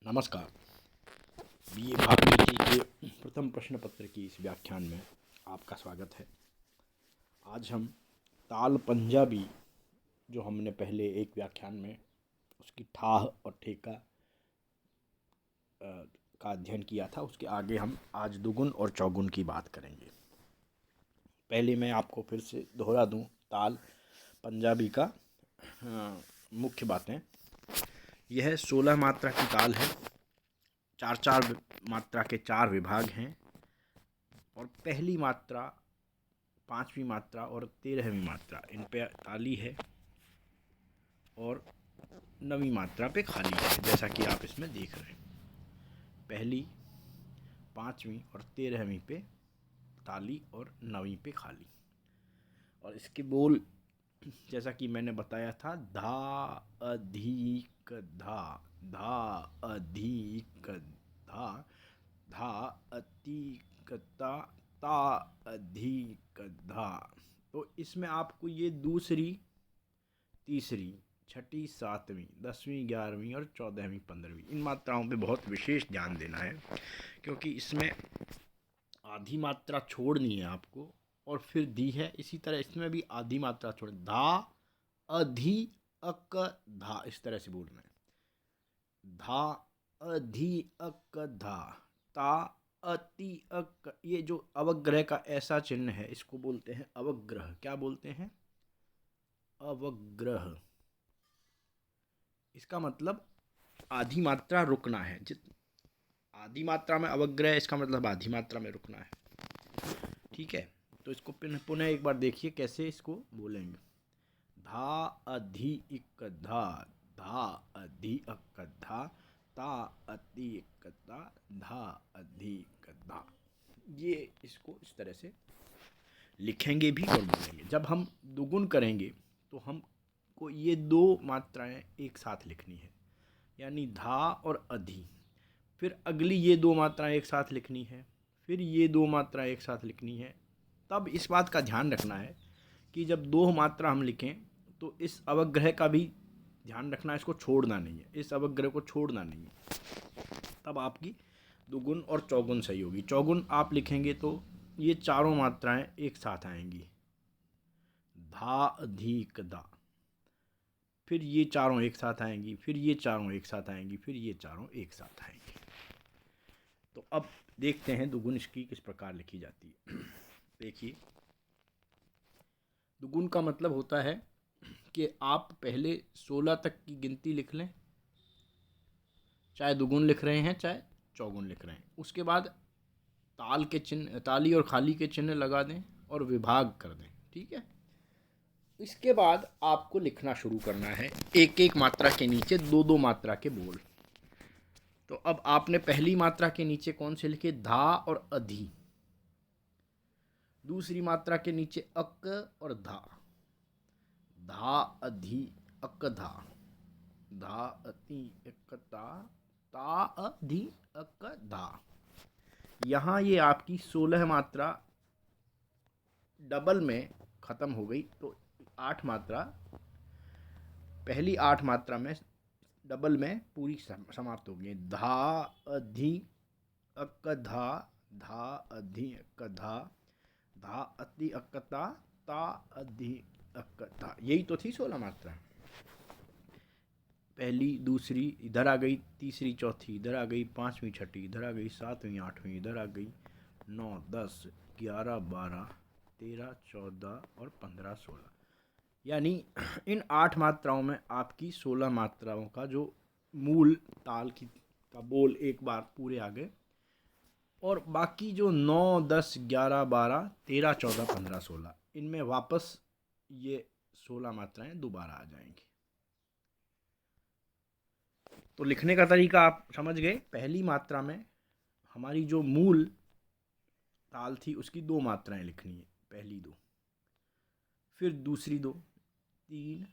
नमस्कार। बीए भारतीय के प्रथम प्रश्न पत्र की इस व्याख्यान में आपका स्वागत है। आज हम ताल पंजाबी जो हमने पहले एक व्याख्यान में उसकी ठाह और ठेका का अध्ययन किया था, उसके आगे हम आज दुगुन और चौगुन की बात करेंगे। पहले मैं आपको फिर से दोहरा दूं ताल पंजाबी का मुख्य बातें। यह 16 मात्रा की ताल है। चार चार मात्रा के 4 विभाग हैं और पहली मात्रा, 5वीं मात्रा और 13वीं मात्रा इन पे ताली है और 9वीं मात्रा पे खाली है, जैसा कि आप इसमें देख रहे हैं। पहली, 5वीं और 13वीं पे ताली और 9वीं पे खाली। और इसके बोल जैसा कि मैंने बताया था, धा अधिक धा, धा अधिक धा, धा अतिक ता, ता अधिक धा। तो इसमें आपको ये दूसरी, तीसरी, छठी, 7वीं, 10वीं, 11वीं और 14वीं, 15वीं इन मात्राओं पे बहुत विशेष ध्यान देना है, क्योंकि इसमें आधी मात्रा छोड़नी है आपको और फिर दी है। इसी तरह इसमें भी आधी मात्रा छोड़, धा अधि अक धा, इस तरह से बोलना है। धा अधि अक धा, ता अति अक। ये जो अवग्रह का ऐसा चिन्ह है इसको बोलते हैं अवग्रह। क्या बोलते हैं? अवग्रह। इसका मतलब आधी मात्रा रुकना है। आधी मात्रा में अवग्रह, इसका मतलब आधी मात्रा में रुकना है। ठीक है, तो इसको पुनः एक बार देखिए कैसे इसको बोलेंगे। धा अधि इक धा, धा अधि अक धा, ता अति इक ता, धा अधि इक धा। ये इसको इस तरह से लिखेंगे भी और बोलेंगे। जब हम दुगुन करेंगे तो हमको ये दो मात्राएं एक साथ लिखनी है, यानी धा और अधि। फिर अगली ये दो मात्राएं एक साथ लिखनी है, फिर ये दो मात्राएं एक साथ लिखनी है। तब इस बात का ध्यान रखना है कि जब दो मात्रा हम लिखें तो इस अवग्रह का भी ध्यान रखना है, इसको छोड़ना नहीं है, इस अवग्रह को छोड़ना नहीं है। तब आपकी दुगुन और चौगुन सही होगी। चौगुन आप लिखेंगे तो ये चारों मात्राएं एक साथ आएंगी, धा अधिक दा, फिर ये चारों एक साथ आएंगी, फिर ये चारों एक साथ आएंगी, फिर ये चारों एक साथ आएंगी। तो अब देखते हैं दुगुन इसकी किस प्रकार लिखी जाती है। देखिए, दुगुन का मतलब होता है कि आप पहले 16 तक की गिनती लिख लें, चाहे दुगुन लिख रहे हैं चाहे चौगुन लिख रहे हैं। उसके बाद ताल के चिन्ह, ताली और खाली के चिन्ह लगा दें और विभाग कर दें। ठीक है, इसके बाद आपको लिखना शुरू करना है एक एक मात्रा के नीचे दो दो मात्रा के बोल। तो अब आपने पहली मात्रा के नीचे कौन से लिखे? धा और अधि। दूसरी मात्रा के नीचे अक और धा, धा अधि अक धा, धा अति अक ता, ता अधि अक धा। यहाँ ये आपकी 16 मात्रा डबल में खत्म हो गई। तो 8 मात्रा, पहली 8 मात्रा में डबल में पूरी समाप्त हो गई। धा अधि अक धा, धा अधि अक धा, धा अति अकता, ता अधि अकता। यही तो थी 16 मात्रा। पहली, दूसरी इधर आ गई, तीसरी, चौथी इधर आ गई, 5वीं, छठी इधर आ गई, 7वीं, 8वीं इधर आ गई, 9, 10, 11, 12, 13, 14 और 15, 16। यानी इन 8 मात्राओं में आपकी 16 मात्राओं का जो मूल ताल का बोल एक बार पूरे आ गए, और बाकी जो 9, 10, 11, 12, 13, 14, 15, 16 इनमें वापस ये 16 मात्राएं दोबारा आ जाएंगी। तो लिखने का तरीका आप समझ गए। पहली मात्रा में हमारी जो मूल ताल थी उसकी दो मात्राएं लिखनी है, पहली दो, फिर दूसरी दो, 3,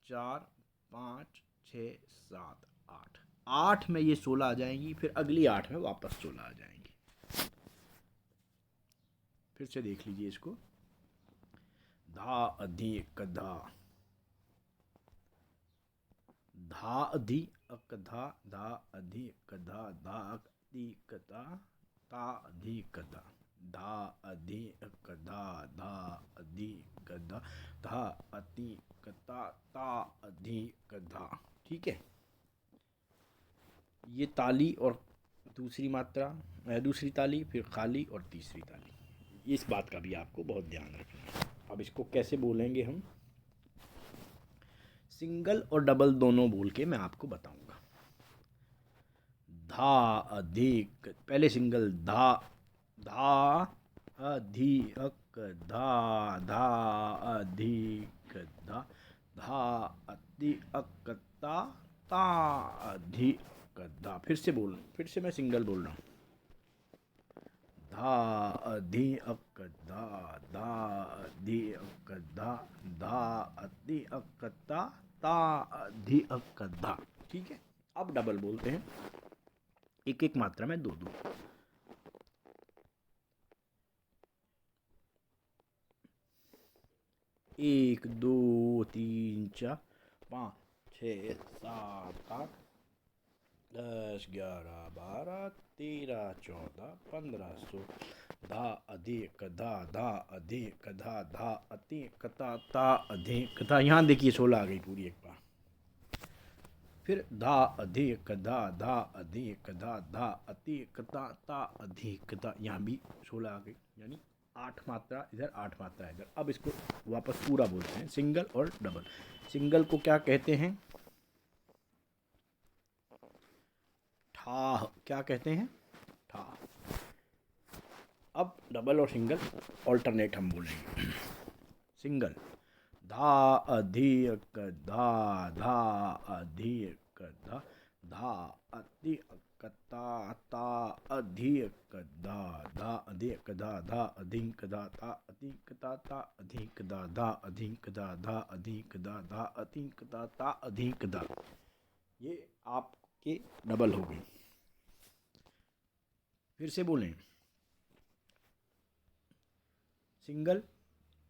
4, 5, 6, 7, 8। 8 में ये 16 आ जाएंगी, फिर अगली 8 में वापस 16 आ जाएंगी। फिर से देख लीजिए इसको। धा अधि अक धा, धा अधि अक धा धा अधिक धा धा अधिक धा ता अधिक धा धा अधिक धा धा अधिक धा धा अधिक ता ता अधिक धा। ठीक है, ये ताली और दूसरी मात्रा, दूसरी ताली, फिर खाली और तीसरी ताली, इस बात का भी आपको बहुत ध्यान रखना है। अब इसको कैसे बोलेंगे हम, सिंगल और डबल दोनों बोल के मैं आपको बताऊंगा। धा अधिक, पहले सिंगल धा धा अधिक धा धा अधिक धा धा अधिक ता ता अधिक धा। फिर से मैं सिंगल बोल रहा हूँ। धा अधिक धा धा अधिक धा धा अधिक ता ता अधिक धा। ठीक है, अब डबल बोलते हैं, एक एक मात्रा में दो दो। एक दो तीन चार पाँच छः सात आठ 10 11 12 13 14 15 16 धा अधिक धा धा अधिक धा धा अधिक ता ता अधिक धा। यहाँ देखिए 16 आ गई पूरी एक बार। फिर धा अधिक धा धा अधिक धा धा अधिक ता ता अधिक धा, यहाँ भी 16 आ गई, यानी 8 मात्रा इधर 8 मात्रा इधर। अब इसको वापस पूरा बोलते हैं, सिंगल और डबल। सिंगल को क्या कहते हैं, ठा, क्या कहते हैं, ठा। अब डबल और सिंगल ऑल्टरनेट हम बोलेंगे। सिंगल धा अधिक धा धा अधिक धा धा अधिक ता ता अधिक धा धा अधिक धा धा अधिक धा ता अधिक ता ता अधिक धा धा अधिक धा धा अधिक धा धा अधिक धा ता अधिक धा। ये आपके डबल हो गई। फिर से बोलें, सिंगल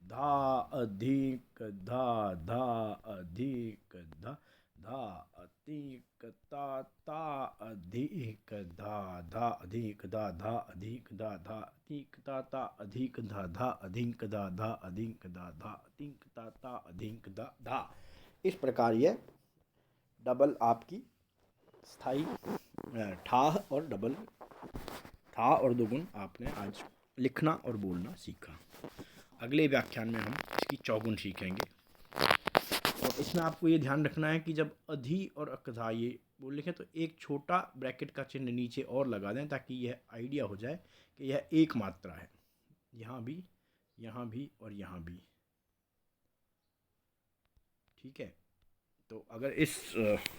धा अधिक धा धा अधिक धा धा अधिक ता ता अधिक धा धा अधिक धा धा अधिक धा धा अधिक ता ता अधिक धा धा अधिक धा धा अधिक धा धा अधिक ता ता अधिक धा धा। इस प्रकार यह डबल आपकी स्थाई ठाह और डबल, ठा और दोगुन आपने आज लिखना और बोलना सीखा। अगले व्याख्यान में हम इसकी चौगुन सीखेंगे। और इसमें आपको ये ध्यान रखना है कि जब अधि और अकधा ये बोल लिखें तो एक छोटा ब्रैकेट का चिन्ह नीचे और लगा दें, ताकि यह आइडिया हो जाए कि यह एक मात्रा है, यहाँ भी और यहाँ भी। ठीक है, तो अगर इस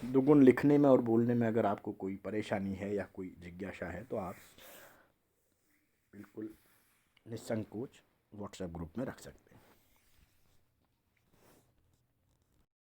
दुगुन लिखने में और बोलने में अगर आपको कोई परेशानी है या कोई जिज्ञासा है तो आप बिल्कुल निसंकोच व्हाट्सएप ग्रुप में रख सकते हैं।